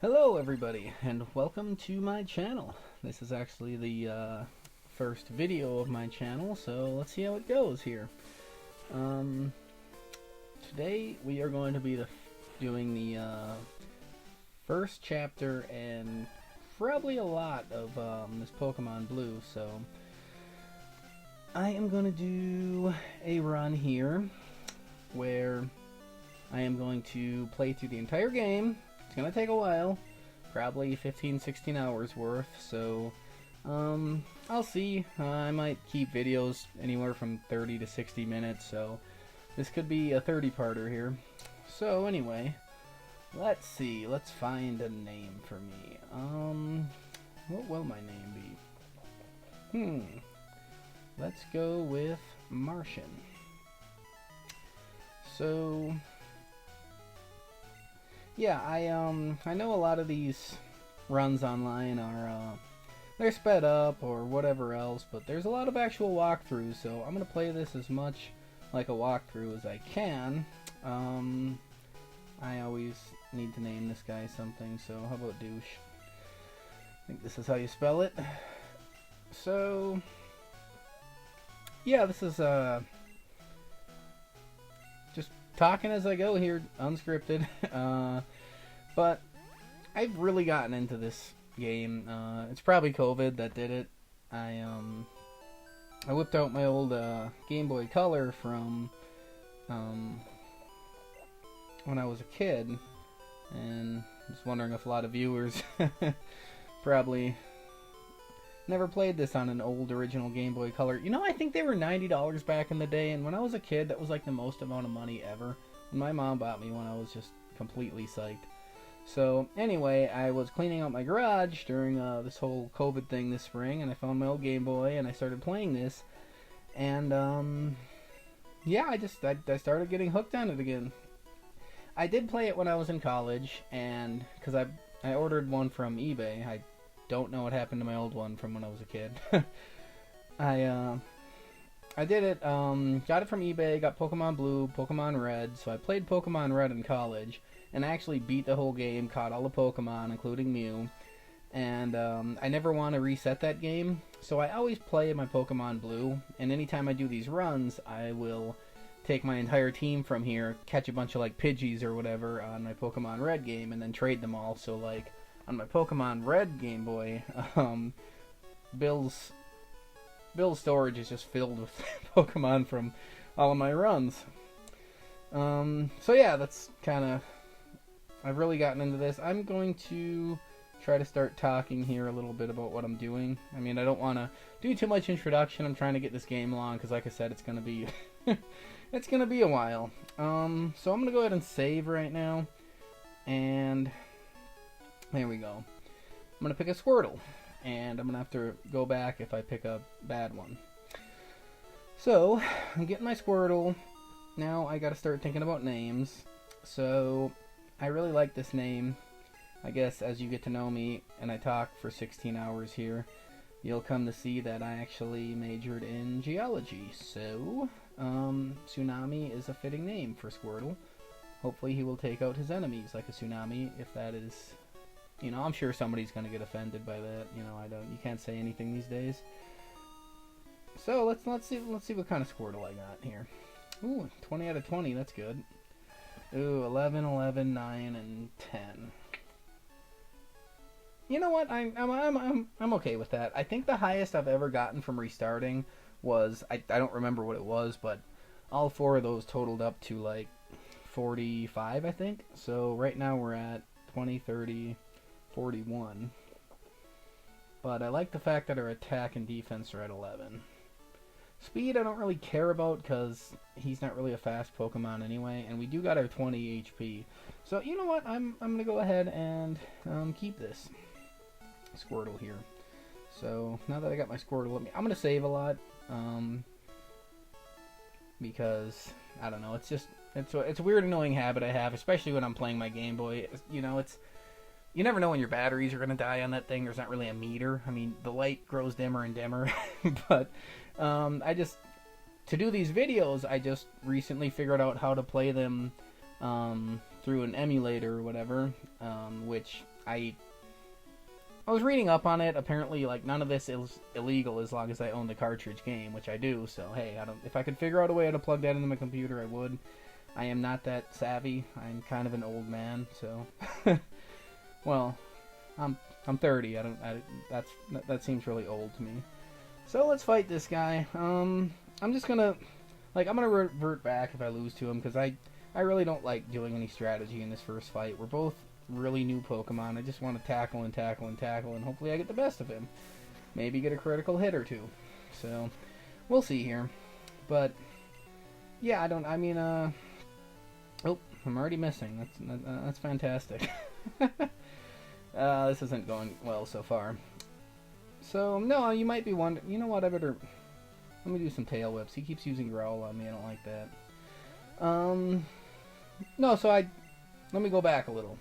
Hello everybody, and welcome to my channel. This is actually the first video of my channel, so let's see how it goes here. Today we are going to be doing the first chapter and probably a lot of this Pokemon Blue, so I am going to do a run here where I am going to play through the entire game. It's gonna take a while, probably 15-16 hours worth, so I'll see. I might keep videos anywhere from 30 to 60 minutes, so this could be a 30-parter here. So anyway, let's see, let's find a name for me. What will my name be? Let's go with Martian. So yeah, I know a lot of these runs online are they're sped up or whatever else, but there's a lot of actual walkthroughs, so I'm gonna play this as much like a walkthrough as I can. I always need to name this guy something, so how about Douche? I think this is how you spell it. So yeah, this is just talking as I go here, unscripted. But I've really gotten into this game. It's probably COVID that did it. I whipped out my old Game Boy Color from when I was a kid, and I was wondering if a lot of viewers probably never played this on an old original Game Boy Color. You know, I think they were $90 back in the day, and when I was a kid, that was like the most amount of money ever. And my mom bought me one, I was just completely psyched. So anyway, I was cleaning out my garage during this whole COVID thing this spring, and I found my old Game Boy, and I started playing this. And yeah, I started getting hooked on it again. I did play it when I was in college, and because I ordered one from eBay. I don't know what happened to my old one from when I was a kid. I did it, got it from eBay, got Pokemon Blue, Pokemon Red, so I played Pokemon Red in college, and I actually beat the whole game, caught all the Pokemon, including Mew, and I never want to reset that game, so I always play my Pokemon Blue, and anytime I do these runs, I will take my entire team from here, catch a bunch of, like, Pidgeys or whatever on my Pokemon Red game, and then trade them all, so, like, on my Pokemon Red Game Boy, Bill's storage is just filled with Pokemon from all of my runs. So yeah, that's kind of... I've really gotten into this. I'm going to try to start talking here a little bit about what I'm doing. I mean, I don't want to do too much introduction. I'm trying to get this game along because, like I said, it's going to be... it's going to be a while. So I'm going to go ahead and save right now. And there we go. I'm going to pick a Squirtle. And I'm going to have to go back if I pick a bad one. So, I'm getting my Squirtle. Now I got to start thinking about names. So, I really like this name. I guess as you get to know me and I talk for 16 hours here, you'll come to see that I actually majored in geology. So, Tsunami is a fitting name for Squirtle. Hopefully he will take out his enemies like a tsunami, if that is... You know, I'm sure somebody's gonna get offended by that. You know, you can't say anything these days. So let's see what kind of Squirtle I got here. Ooh, 20 out of 20. That's good. Ooh, 11, 11, 9, and 10. You know what? I'm okay with that. I think the highest I've ever gotten from restarting was I don't remember what it was, but all four of those totaled up to like 45, I think. So right now we're at 20, 30. 41. But I like the fact that our attack and defense are at 11. Speed I don't really care about because he's not really a fast Pokemon anyway, and we do got our 20 HP. So you know what? I'm gonna go ahead and keep this Squirtle here. So now that I got my Squirtle, I'm gonna save a lot because I don't know. It's a weird annoying habit I have, especially when I'm playing my Game Boy. You know, you never know when your batteries are going to die on that thing. There's not really a meter. I mean, the light grows dimmer and dimmer. But to do these videos, I just recently figured out how to play them through an emulator or whatever, which I was reading up on it. Apparently, like, none of this is illegal as long as I own the cartridge game, which I do. So hey, if I could figure out a way to plug that into my computer, I would. I am not that savvy. I'm kind of an old man, so well, I'm 30. That seems really old to me. So let's fight this guy. I'm just gonna I'm gonna revert back if I lose to him, because I really don't like doing any strategy in this first fight. We're both really new Pokemon. I just want to tackle and tackle and tackle, and hopefully I get the best of him. Maybe get a critical hit or two. So we'll see here. But yeah, oh, I'm already missing. That's fantastic. This isn't going well so far. So, no, you might be wondering, you know what, I better, let me do some tail whips. He keeps using Growl on me, I don't like that. No, so let me go back a little.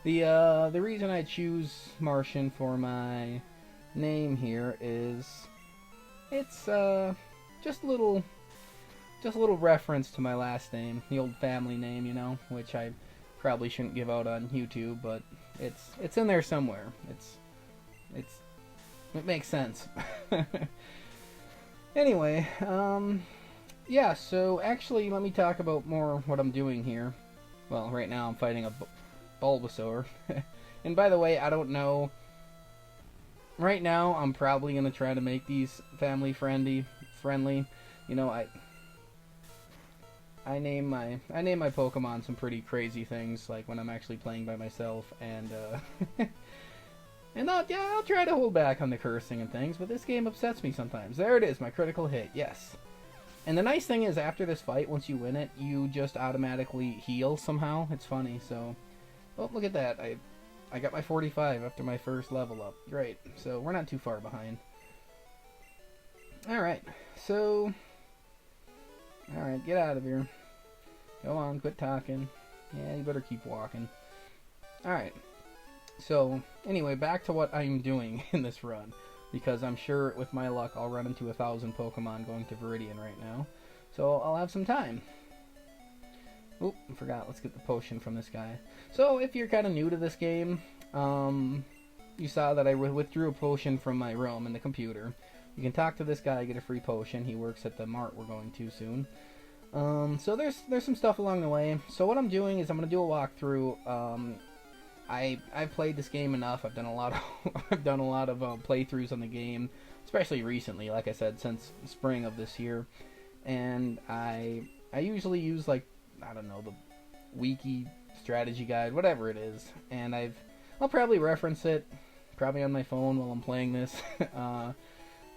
The reason I choose Martian for my name here is, it's, just a little reference to my last name, the old family name, you know, which I probably shouldn't give out on YouTube, but it's in there somewhere. It makes sense. Anyway, yeah, so actually let me talk about more what I'm doing here. Well, right now I'm fighting a Bulbasaur. And by the way, I don't know. Right now I'm probably going to try to make these family friendly. You know, I name my Pokemon some pretty crazy things, like when I'm actually playing by myself, and and I'll try to hold back on the cursing and things, but this game upsets me sometimes. There it is, my critical hit, yes. And the nice thing is, after this fight, once you win it, you just automatically heal somehow. It's funny, so, oh, look at that. I got my 45 after my first level up. Great, so we're not too far behind. Alright, so, alright, get out of here. Go on, quit talking. Yeah, you better keep walking. Alright. So, anyway, back to what I'm doing in this run. Because I'm sure, with my luck, I'll run into 1,000 Pokemon going to Viridian right now. So, I'll have some time. Oop, I forgot. Let's get the potion from this guy. So, if you're kind of new to this game, you saw that I withdrew a potion from my room in the computer. You can talk to this guy, get a free potion. He works at the mart we're going to soon. So there's some stuff along the way. So what I'm doing is I'm gonna do a walkthrough. I've played this game enough. I've done a lot of playthroughs on the game, especially recently. Like I said, since spring of this year, and I usually use, like, I don't know, the wiki strategy guide, whatever it is, and I'll probably reference it, probably on my phone while I'm playing this.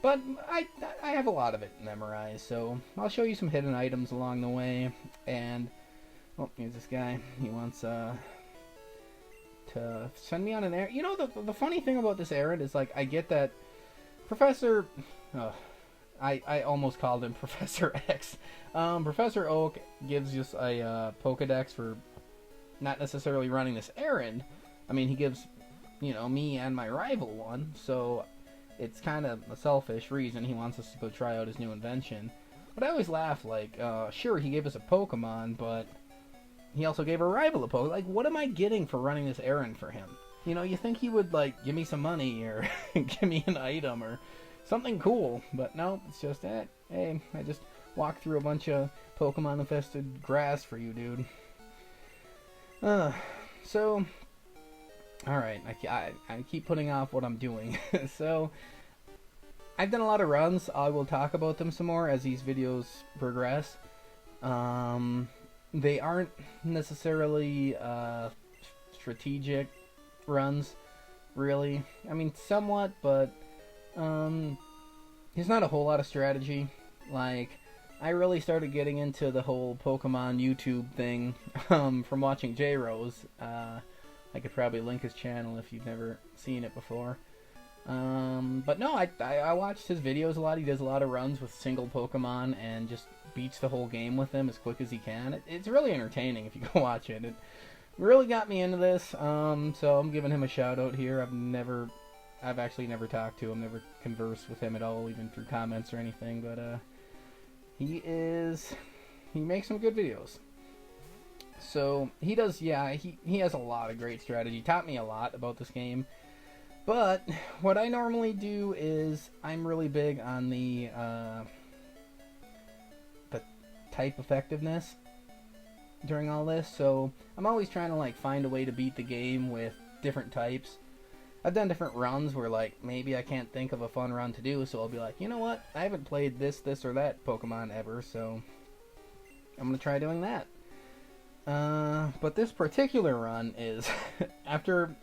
But I have a lot of it memorized, so I'll show you some hidden items along the way. And, oh, here's this guy. He wants to send me on an errand. You know, the funny thing about this errand is, like, I get that Professor... I almost called him Professor X. Professor Oak gives us a Pokedex for not necessarily running this errand. I mean, he gives, you know, me and my rival one, so... It's kind of a selfish reason. He wants us to go try out his new invention. But I always laugh, like, sure, he gave us a Pokemon, but he also gave a rival a Pokemon. Like, what am I getting for running this errand for him? You know, you think he would, like, give me some money or give me an item or something cool. But no, it's just that. Hey, I just walked through a bunch of Pokemon-infested grass for you, dude. So... Alright, I keep putting off what I'm doing. So, I've done a lot of runs. I will talk about them some more as these videos progress. They aren't necessarily strategic runs, really. I mean, somewhat, but there's not a whole lot of strategy. Like, I really started getting into the whole Pokemon YouTube thing from watching J-Rose. I could probably link his channel if you've never seen it before. But no, I watched his videos a lot. He does a lot of runs with single Pokemon and just beats the whole game with them as quick as he can. It's really entertaining if you go watch it. It really got me into this. So I'm giving him a shout out here. I've actually never talked to him, never conversed with him at all, even through comments or anything. But he makes some good videos. So he does, yeah, he has a lot of great strategy. Taught me a lot about this game. But what I normally do is I'm really big on the type effectiveness during all this. So I'm always trying to like find a way to beat the game with different types. I've done different runs where like maybe I can't think of a fun run to do, so I'll be like, you know what? I haven't played this or that Pokemon ever, so I'm gonna try doing that. But this particular run is after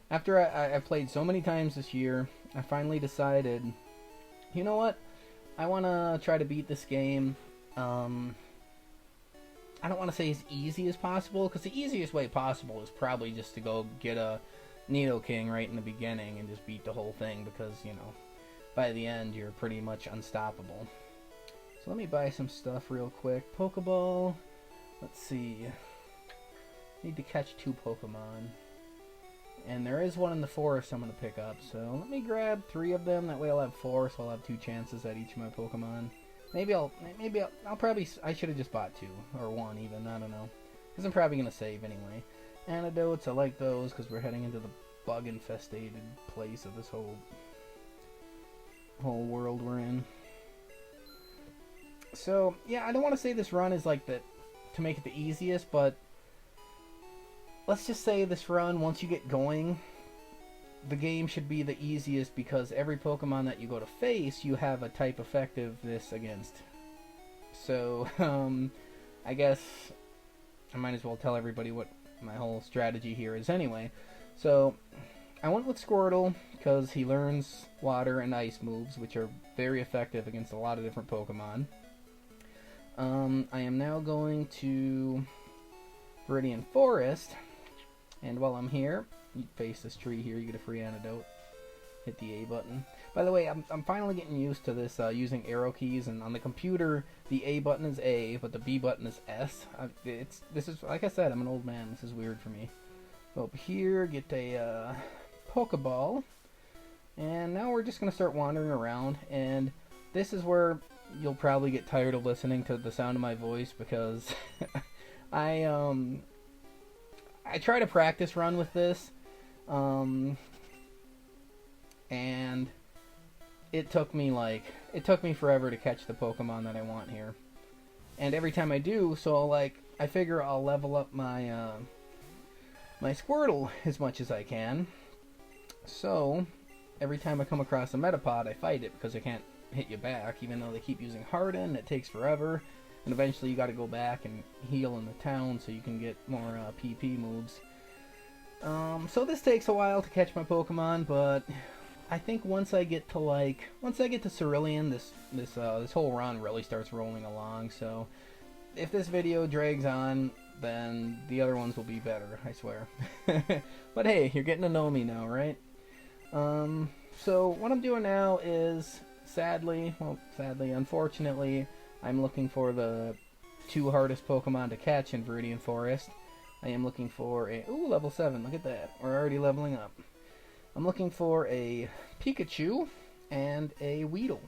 I've played so many times this year, I finally decided, you know what? I want to try to beat this game. I don't want to say as easy as possible, because the easiest way possible is probably just to go get a Nidoking right in the beginning and just beat the whole thing, because, you know, by the end you're pretty much unstoppable. So let me buy some stuff real quick. Pokeball. Let's see. Need to catch 2 Pokemon. And there is one in the forest I'm going to pick up, so let me grab 3 of them. That way I'll have 4, so I'll have 2 chances at each of my Pokemon. Maybe I'll probably, I should have just bought 2, or 1 even, I don't know. Because I'm probably going to save anyway. Antidotes, I like those, because we're heading into the bug-infested place of this whole world we're in. So, yeah, I don't want to say this run is like to make it the easiest, but let's just say this run, once you get going, the game should be the easiest, because every Pokemon that you go to face, you have a type effectiveness against. So, I guess I might as well tell everybody what my whole strategy here is anyway. So, I went with Squirtle, because he learns water and ice moves, which are very effective against a lot of different Pokemon. I am now going to Viridian Forest, and while I'm here, you face this tree here, you get a free antidote. Hit the A button. By the way, I'm finally getting used to this, using arrow keys, and on the computer, the A button is A, but the B button is S. This is, like I said, I'm an old man, this is weird for me. Go up here, get a Pokeball, and now we're just going to start wandering around, and this is where you'll probably get tired of listening to the sound of my voice, because I try to practice run with this, and it took me forever to catch the Pokemon that I want here. And every time I do, so I figure I'll level up my my Squirtle as much as I can. So every time I come across a Metapod, I fight it, because I can't hit you back, even though they keep using Harden. It takes forever, and eventually you got to go back and heal in the town so you can get more PP moves. So this takes a while to catch my Pokemon, but I think once I get to Cerulean, this whole run really starts rolling along. So if this video drags on, then the other ones will be better, I swear. But hey, you're getting to know me now, right? So what I'm doing now is, unfortunately, I'm looking for the 2 hardest Pokemon to catch in Viridian Forest. I am looking for a... Ooh, level 7, look at that. We're already leveling up. I'm looking for a Pikachu and a Weedle.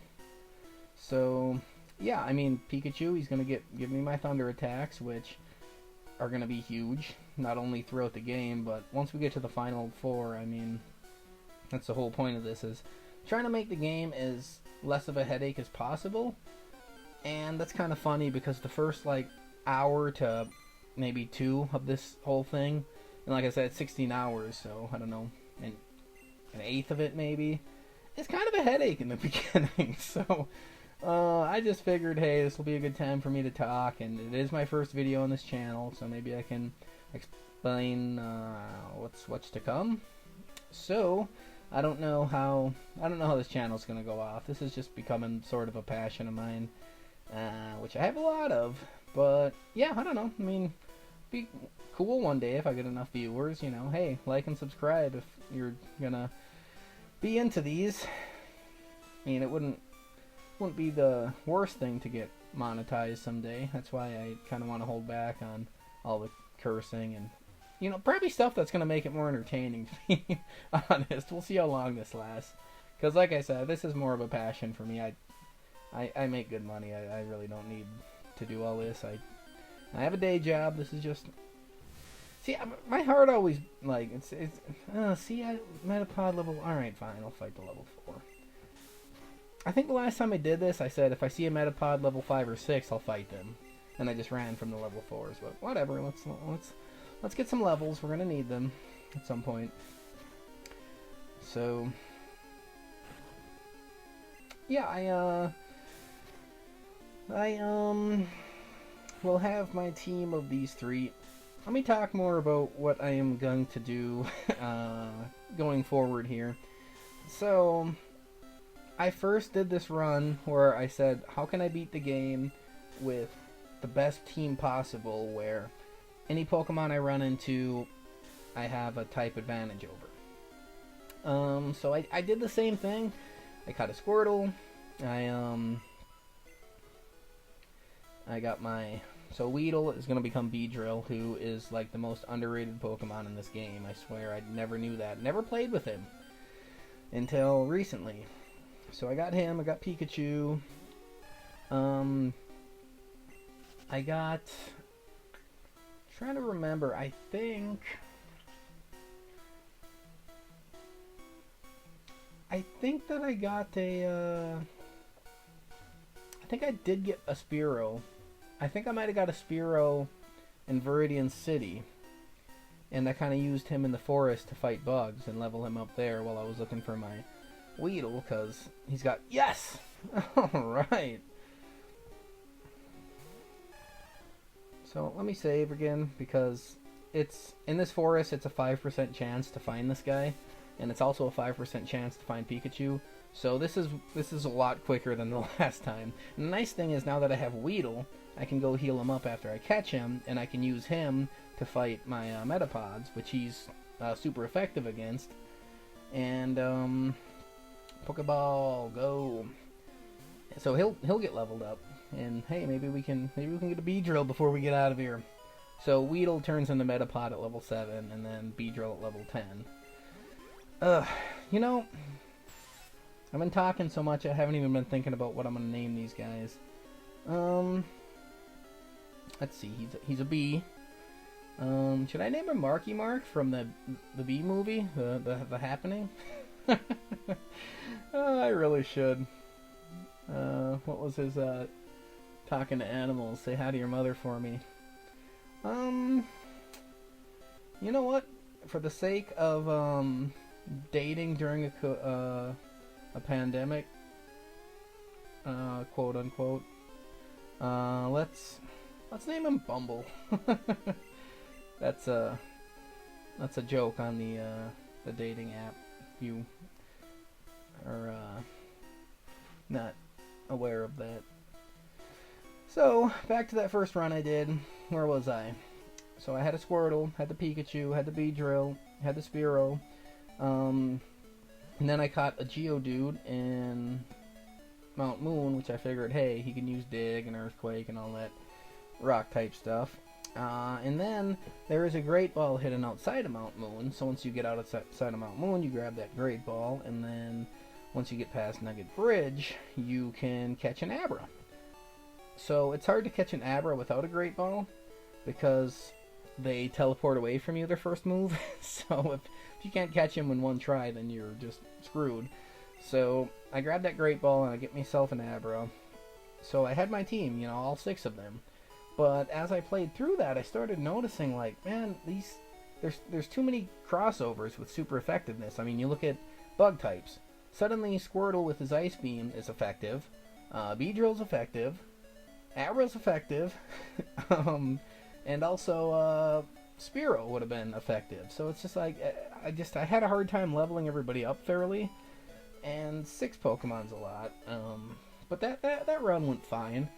So, yeah, I mean, Pikachu, he's going to give me my Thunder attacks, which are going to be huge. Not only throughout the game, but once we get to the final 4, I mean, that's the whole point of this, is trying to make the game as less of a headache as possible. And that's kind of funny, because the first hour to maybe 2 of this whole thing, and like I said, 16 hours, so I don't know, an eighth of it maybe, it's kind of a headache in the beginning. So I just figured, hey, this will be a good time for me to talk, and it is my first video on this channel, so maybe I can explain what's to come. So I don't know how this channel's gonna go off. This is just becoming sort of a passion of mine, which I have a lot of. But yeah, I don't know. I mean, be cool one day if I get enough viewers. You know, hey, like and subscribe if you're gonna be into these. I mean, it wouldn't be the worst thing to get monetized someday. That's why I kind of want to hold back on all the cursing and, you know, probably stuff that's gonna make it more entertaining, to be honest. We'll see how long this lasts. Because like I said, this is more of a passion for me. I make good money. I really don't need to do all this. I have a day job. This is just See, my heart always, like, see, Metapod level, alright, fine, I'll fight the level 4. I think the last time I did this, I said if I see a Metapod level 5 or 6, I'll fight them. And I just ran from the level 4s, but whatever, let's get some levels, we're gonna need them at some point. So, yeah, I will have my team of these 3. Let me talk more about what I am going to do going forward here. So, I first did this run where I said, how can I beat the game with the best team possible, where any Pokemon I run into, I have a type advantage over. So I did the same thing. I caught a Squirtle. I got my... So Weedle is going to become Beedrill, who is like the most underrated Pokemon in this game. I swear, I never knew that. Never played with him until recently. So I got him, I got Pikachu. I got... trying to remember, I think that I got a... I think I did get a Spearow. I think I might have got a Spearow in Viridian City. And I kind of used him in the forest to fight bugs and level him up there while I was looking for my Weedle, because he's got... Yes! Alright. So let me save again, because it's... in this forest, it's a 5% chance to find this guy. And it's also a 5% chance to find Pikachu. So this is a lot quicker than the last time. And the nice thing is, now that I have Weedle, I can go heal him up after I catch him, and I can use him to fight my Metapods, which he's super effective against. And Pokeball, go! So he'll get leveled up, and hey, maybe we can get a Beedrill before we get out of here. So Weedle turns into Metapod at level 7, and then Beedrill at level 10. You know, I've been talking so much, I haven't even been thinking about what I'm gonna name these guys. Let's see, he's a bee. Should I name him Marky Mark from the Bee movie, the Happening? I really should. What was his talking to animals? Say hi to your mother for me. You know what? For the sake of dating during a pandemic, quote unquote, let's name him Bumble. That's a joke on the dating app. If you are not aware of that. So back to that first run I did. Where was I? So I had a Squirtle, had the Pikachu, had the Beedrill, had the Spearow, and then I caught a Geodude in Mount Moon, which I figured, hey, he can use Dig and Earthquake and all that rock type stuff. And then there is a Great Ball hidden outside of Mount Moon, so once you get outside of Mount Moon, you grab that Great Ball, and then once you get past Nugget Bridge, you can catch an Abra. So it's hard to catch an Abra without a Great Ball, because they teleport away from you their first move. So if you can't catch him in one try, then you're just screwed. So I grabbed that Great Ball and I get myself an Abra. So I had my team, you know, all 6 of them. But as I played through that, I started noticing, like, man, there's too many crossovers with super effectiveness. I mean, you look at bug types. Suddenly Squirtle with his Ice Beam is effective. Beedrill's effective. Abra's effective. And also Spearow would have been effective. So it's just like, I had a hard time leveling everybody up fairly. And 6 Pokemon's a lot. But that run went fine.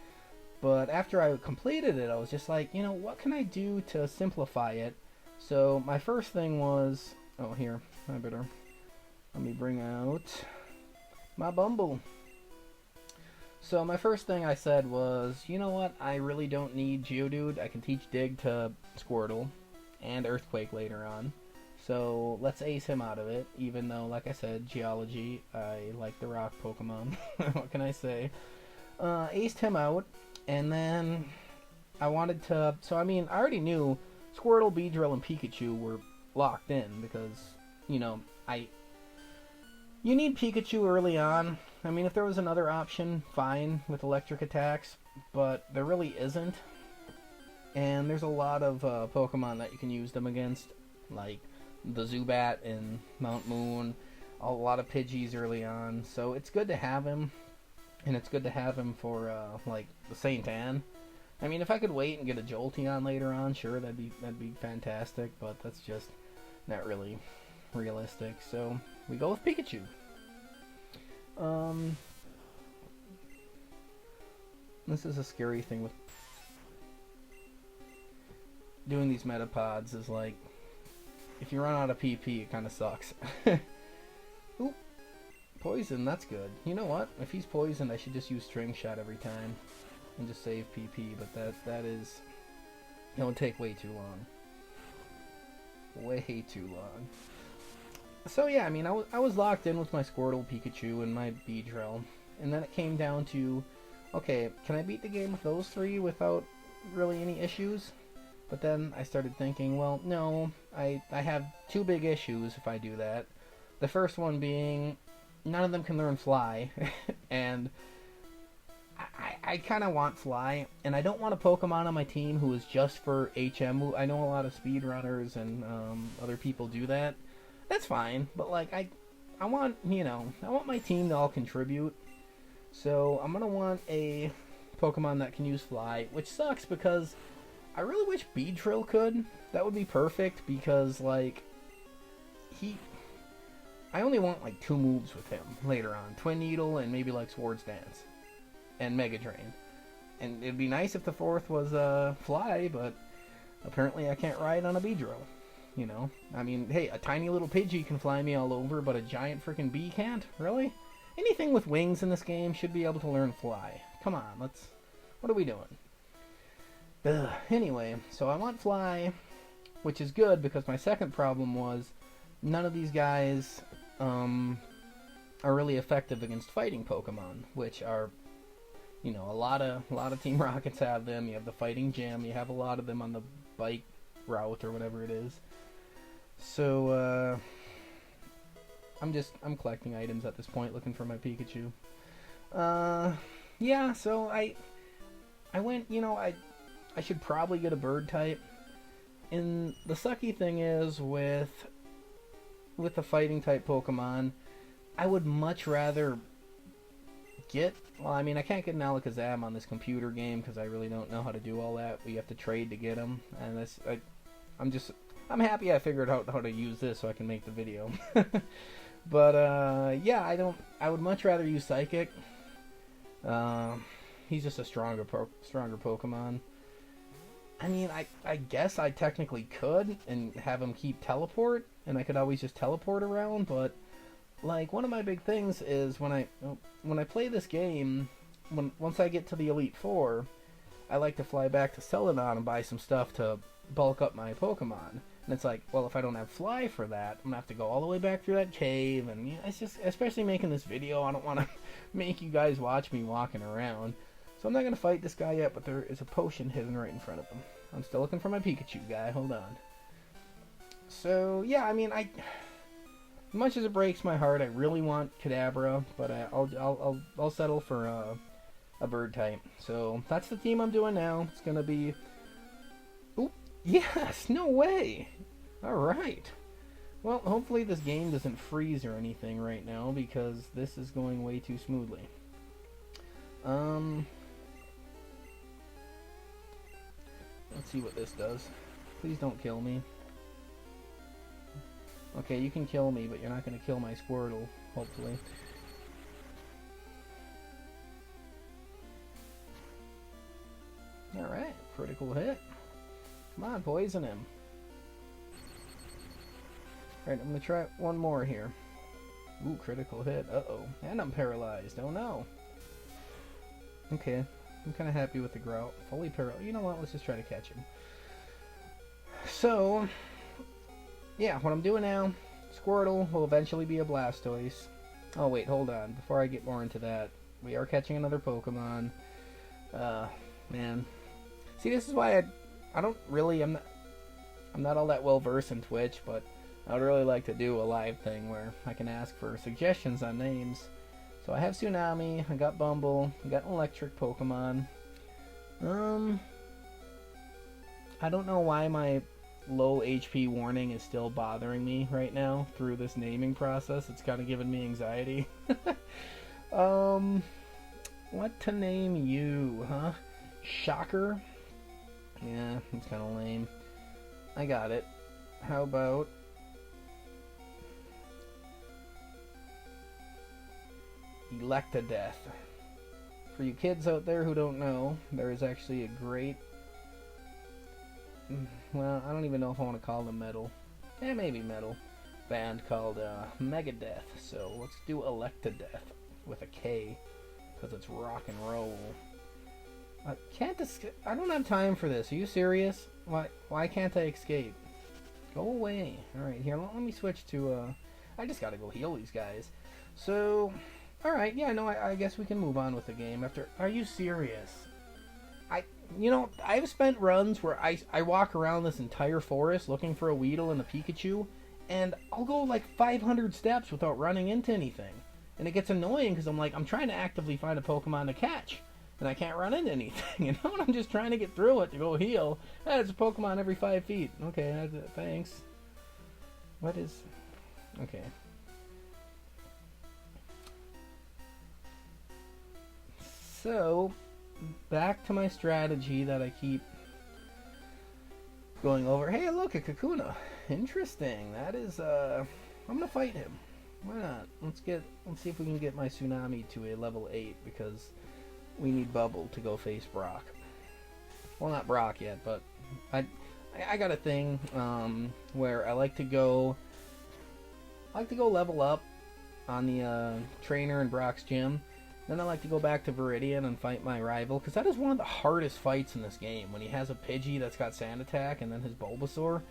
But after I completed it, I was just like, you know, what can I do to simplify it? So my first thing was, oh, here, let me bring out my Bumble. So my first thing I said was, you know what, I really don't need Geodude. I can teach Dig to Squirtle and Earthquake later on. So let's ace him out of it, even though, like I said, Geology, I like the rock Pokemon. What can I say? Aced him out, and then I wanted to... So, I mean, I already knew Squirtle, Beedrill, and Pikachu were locked in because, you know, you need Pikachu early on. I mean, if there was another option, fine, with electric attacks, but there really isn't. And there's a lot of Pokemon that you can use them against, like the Zubat in Mount Moon, a lot of Pidgeys early on, so it's good to have him, and it's good to have him for, like, the St. Anne. I mean, if I could wait and get a Jolteon later on, sure, that'd be fantastic, but that's just not really realistic, so we go with Pikachu. This is a scary thing with doing these Metapods, is like, if you run out of PP, it kind of sucks. Oop, poison, that's good. You know what? If he's poisoned, I should just use String Shot every time and just save PP, but that is, it would take way too long. Way too long. So yeah, I mean, I was locked in with my Squirtle, Pikachu, and my Beedrill, and then it came down to, okay, can I beat the game with those three without really any issues? But then I started thinking, well, no, I have two big issues if I do that. The first one being, none of them can learn Fly, and I kind of want Fly, and I don't want a Pokemon on my team who is just for HM. I know a lot of speedrunners and other people do that. That's fine, but like I want, you know, I want my team to all contribute. So I'm gonna want a Pokemon that can use Fly, which sucks because I really wish Beedrill could. That would be perfect because, like, I only want like 2 moves with him later on. Twin Needle and maybe like Swords Dance and Mega Drain. And it'd be nice if the fourth was Fly, but apparently I can't ride on a Beedrill. You know? I mean, hey, a tiny little Pidgey can fly me all over, but a giant freaking bee can't? Really? Anything with wings in this game should be able to learn Fly. Come on, what are we doing? Ugh. Anyway, so I want Fly, which is good because my second problem was none of these guys are really effective against fighting Pokemon, which are, you know, a lot of Team Rockets have them. You have the Fighting Gym, you have a lot of them on the bike route or whatever it is. So I'm collecting items at this point, looking for my Pikachu. Yeah, so I went, you know, I should probably get a bird type. And the sucky thing is with the fighting type Pokemon, I would much rather get, well, I mean, I can't get an Alakazam on this computer game because I really don't know how to do all that. We have to trade to get them, and I'm happy I figured out how to use this so I can make the video. But yeah, I would much rather use Psychic. He's just a stronger Pokemon. I mean, I guess I technically could and have him keep teleport, and I could always just teleport around, but like, one of my big things is when I play this game, once I get to the Elite Four, I like to fly back to Celadon and buy some stuff to bulk up my Pokemon. And it's like, well, if I don't have Fly for that, I'm gonna have to go all the way back through that cave, and you know, it's just, especially making this video, I don't want to make you guys watch me walking around. So I'm not gonna fight this guy yet, but there is a potion hidden right in front of him. I'm still looking for my Pikachu guy. Hold on. So yeah, I mean, much as it breaks my heart, I really want Kadabra, but I'll settle for a bird type. So that's the team I'm doing now. It's gonna be. Oop! Yes! No way! All right. Well, hopefully this game doesn't freeze or anything right now because this is going way too smoothly. Let's see what this does. Please don't kill me. Okay, you can kill me, but you're not going to kill my Squirtle, hopefully. Alright, critical hit. Come on, poison him. Alright, I'm going to try one more here. Ooh, critical hit. Uh-oh. And I'm paralyzed. Oh no. Okay, I'm kind of happy with the Grout. Fully paralyzed. You know what? Let's just try to catch him. So, yeah, what I'm doing now, Squirtle will eventually be a Blastoise. Oh wait, hold on. Before I get more into that, we are catching another Pokemon. Man. See, this is why I'm I'm not all that well versed in Twitch, but I would really like to do a live thing where I can ask for suggestions on names. So I have Tsunami, I got Bumble, I got Electric Pokemon. I don't know why my low HP warning is still bothering me right now through this naming process. It's kind of giving me anxiety. What to name you, huh? Shocker? Yeah, it's kind of lame. I got it. How about Electadeath? For you kids out there who don't know, there is actually a great... Well, I don't even know if I want to call them metal. Maybe metal. Band called Megadeth. So let's do Electadeath with a K, because it's rock and roll. I don't have time for this. Are you serious? Why can't I escape? Go away. Alright, here, let me switch to, I just gotta go heal these guys. So, alright, yeah, no, I guess we can move on with the game after... Are you serious? I've spent runs where I walk around this entire forest looking for a Weedle and a Pikachu, and I'll go like 500 steps without running into anything. And it gets annoying because I'm trying to actively find a Pokemon to catch, and I can't run into anything, and I'm just trying to get through it to go heal. It's a Pokemon every 5 feet. Okay, thanks. What is... Okay. So... back to my strategy that I keep going over. Hey, look, a Kakuna. Interesting. That is, I'm gonna fight him. Why not? Let's see if we can get my Tsunami to a level 8, because we need Bubble to go face Brock. Well, not Brock yet, but I got a thing, where I like to go level up on the, trainer in Brock's gym. Then I like to go back to Viridian and fight my rival, because that is one of the hardest fights in this game, when he has a Pidgey that's got Sand Attack and then his Bulbasaur.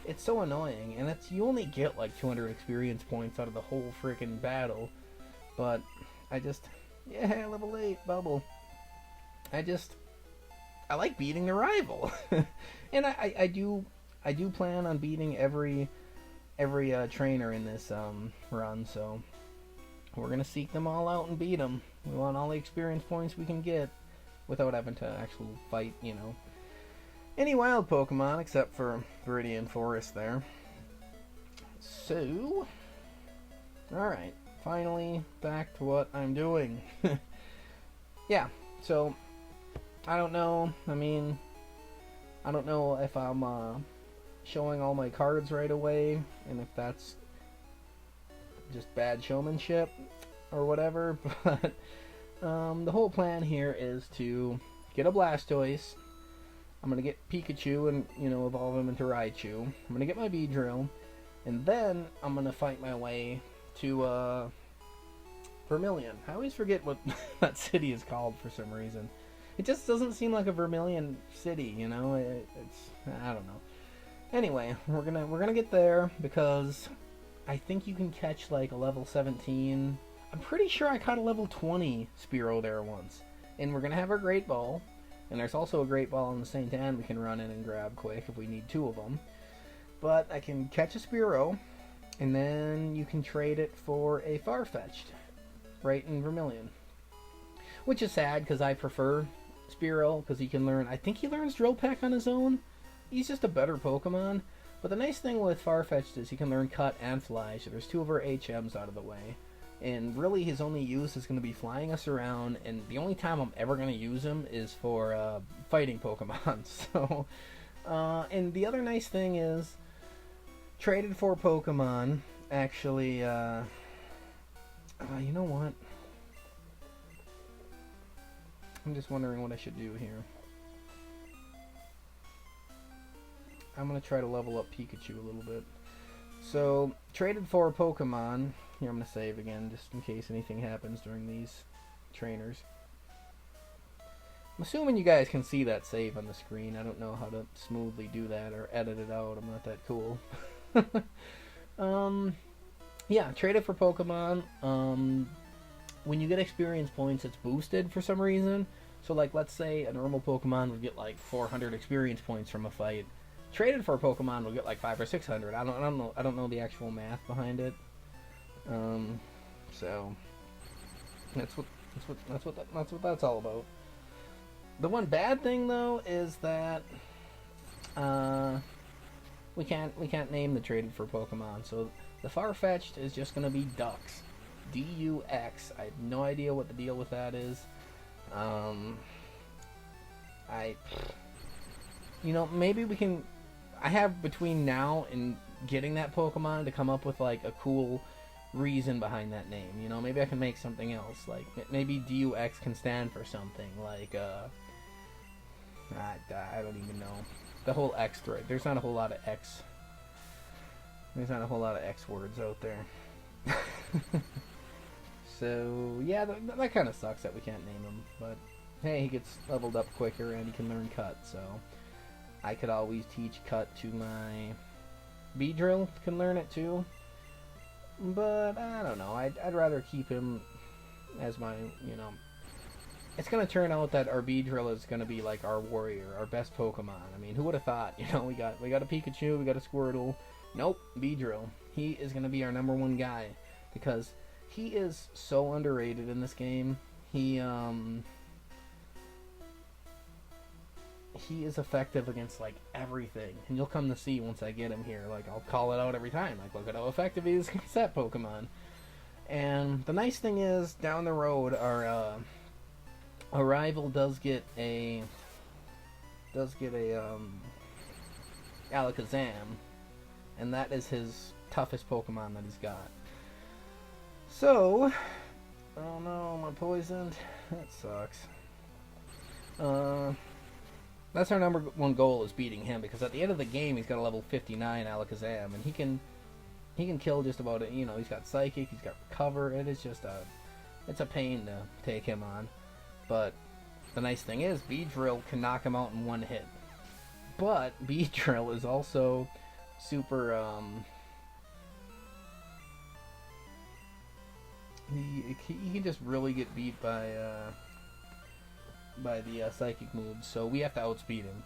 It's so annoying, and you only get like 200 experience points out of the whole freaking battle. But yeah, level 8, Bubble. I like beating the rival. And I do plan on beating every trainer in this run, so... we're going to seek them all out and beat them. We want all the experience points we can get without having to actually fight, any wild Pokemon except for Viridian Forest there. So, alright, finally back to what I'm doing. Yeah, so, I don't know. I don't know if I'm showing all my cards right away, and if that's just bad showmanship or whatever, but the whole plan here is to get a Blastoise. I'm gonna get Pikachu and evolve him into Raichu. I'm gonna get my Beedrill, and then I'm gonna fight my way to Vermilion. I always forget what that city is called for some reason. It just doesn't seem like a Vermilion city, it's I don't know. Anyway, we're gonna get there because I think you can catch like a level 17. I'm pretty sure I caught a level 20 Spearow there once. And we're going to have our Great Ball. And there's also a Great Ball in the St. Anne we can run in and grab quick if we need 2 of them. But I can catch a Spearow, and then you can trade it for a Farfetch'd right in Vermilion. Which is sad because I prefer Spearow because he can learn... I think he learns Drill Peck on his own. He's just a better Pokemon. But the nice thing with Farfetch'd is he can learn Cut and Fly, so there's 2 of our HMs out of the way. And really his only use is going to be flying us around, and the only time I'm ever going to use him is for fighting Pokemon. So, and the other nice thing is, traded for Pokemon, actually, you know what? I'm just wondering what I should do here. I'm going to try to level up Pikachu a little bit. So, traded for a Pokemon. Here, I'm going to save again, just in case anything happens during these trainers. I'm assuming you guys can see that save on the screen. I don't know how to smoothly do that or edit it out. I'm not that cool. Yeah, traded for Pokemon. When you get experience points, it's boosted for some reason. So, like, let's say a normal Pokemon would get, like, 400 experience points from a fight. traded for a Pokemon will get like 500 or 600. I don't know the actual math behind it. So that's what that's all about. The one bad thing though is that we can't name the traded for Pokemon. So the Farfetch'd is just gonna be Dux, D-U-X. I have no idea what the deal with that is. Maybe we can. I have between now and getting that Pokemon to come up with like a cool reason behind that name. Maybe I can make something else. Like maybe DUX can stand for something. Like I don't even know. The whole X thread. There's not a whole lot of X. There's not a whole lot of X words out there. So yeah, that kind of sucks that we can't name him. But hey, he gets leveled up quicker and he can learn Cut. So I could always teach Cut to my Beedrill. Can learn it too. But I don't know. I'd rather keep him as my, It's gonna turn out that our Beedrill is gonna be like our warrior, our best Pokemon. I mean, who would have thought? We got a Pikachu, we got a Squirtle. Nope, Beedrill. He is gonna be our number one guy because he is so underrated in this game. He is effective against like everything, and you'll come to see once I get him here. Like I'll call it out every time. Like look at how effective he is against that Pokemon. And the nice thing is, down the road, our rival does get a Alakazam, and that is his toughest Pokemon that he's got. So, oh no, am I poisoned? That sucks. That's our number one goal, is beating him, because at the end of the game he's got a level 59 Alakazam, and he can kill just about it. He's got Psychic, he's got Recover. It is just it's a pain to take him on. But the nice thing is, Beedrill can knock him out in one hit. But Beedrill is also super he can just really get beat by the Psychic moves, so we have to outspeed him.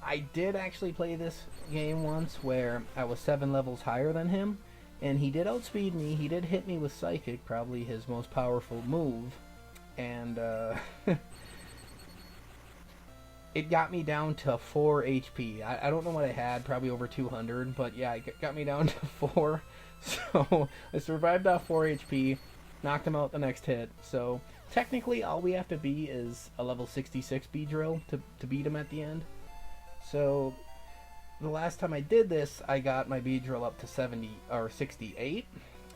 I did actually play this game once where I was 7 levels higher than him, and he did outspeed me. He did hit me with Psychic, probably his most powerful move, and it got me down to 4 HP. I don't know what I had, probably over 200, but yeah, it got me down to 4. So I survived off 4 HP, knocked him out the next hit. So technically all we have to be is a level 66 Beedrill to beat him at the end. So the last time I did this, I got my Beedrill up to 70 or 68.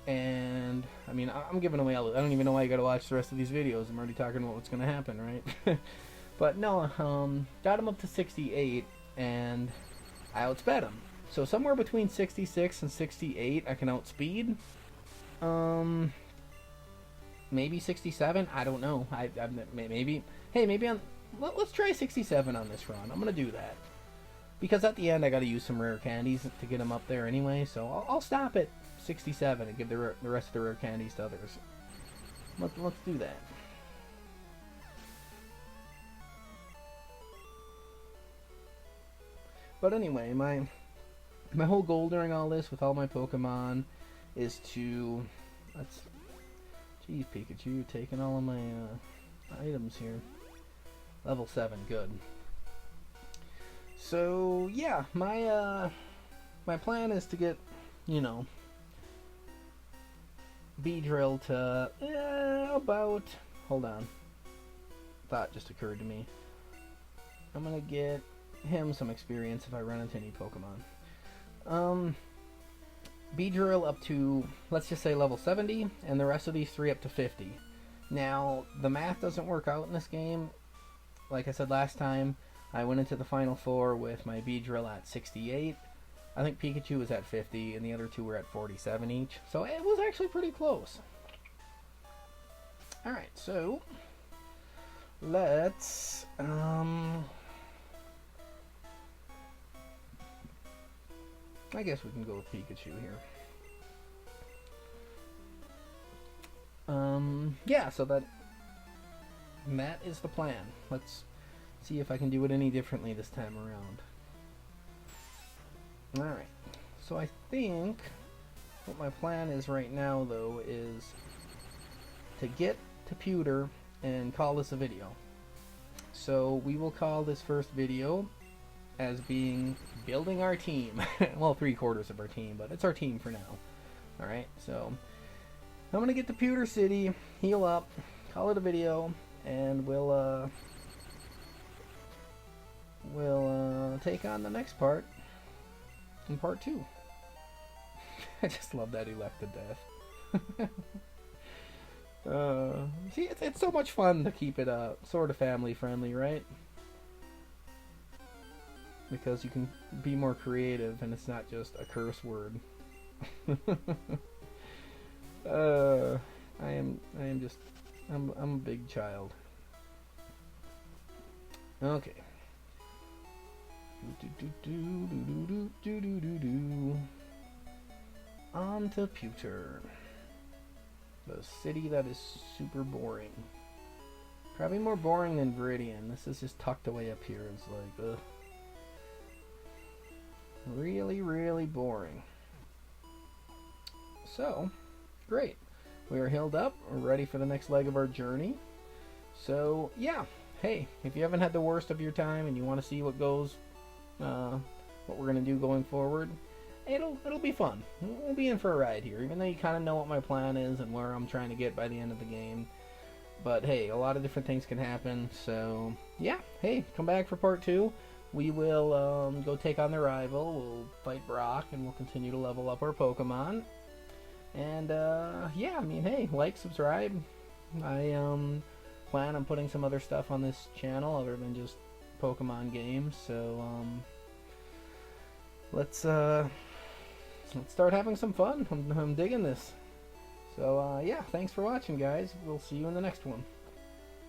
And I mean, I'm giving away all. I don't even know why you gotta watch the rest of these videos. I'm already talking about what's gonna happen, right? But no, got him up to 68, and I outsped him. So somewhere between 66 and 68, I can outspeed. Maybe 67. I don't know. Maybe. Hey, maybe let's try 67 on this run. I'm gonna do that because at the end I gotta use some rare candies to get him up there anyway. So I'll stop at 67 and give the rest of the rare candies to others. Let's do that. But anyway, my whole goal during all this with all my Pokemon is to Jeez, Pikachu, you're taking all of my items here. Level 7, good. So yeah, my plan is to get, Beedrill to about. Hold on. Thought just occurred to me. I'm gonna get him some experience if I run into any Pokemon. Beedrill up to, let's just say, level 70, and the rest of these 3 up to 50. Now, the math doesn't work out in this game. Like I said last time, I went into the Final 4 with my Beedrill at 68. I think Pikachu was at 50, and the other 2 were at 47 each. So it was actually pretty close. Alright, so let's I guess we can go with Pikachu here. Yeah, so that is the plan. Let's see if I can do it any differently this time around. Alright, so I think what my plan is right now, though, is to get to Pewter and call this a video. So we will call this first video as being building our team. Well, 3/4 of our team, but it's our team for now. Alright, so I'm gonna get to Pewter City, heal up, call it a video, and we'll take on the next part in part 2. I just love that he left to death. See, it's so much fun to keep it sort of family friendly, right? Because you can be more creative and it's not just a curse word. I'm a big child. Okay. On to Pewter. The city that is super boring. Probably more boring than Viridian. This is just tucked away up here. It's like, ugh. Really, really boring. So, great. We are healed up. We're ready for the next leg of our journey. So, yeah. Hey, if you haven't had the worst of your time and you want to see what goes, what we're going to do going forward, it'll be fun. We'll be in for a ride here, even though you kind of know what my plan is and where I'm trying to get by the end of the game. But hey, a lot of different things can happen. So, yeah. Hey, come back for part 2. We will go take on the rival. We'll fight Brock, and we'll continue to level up our Pokemon. And yeah, I mean, hey, like, subscribe. I plan on putting some other stuff on this channel other than just Pokemon games. So let's start having some fun. I'm digging this. So yeah, thanks for watching, guys. We'll see you in the next one.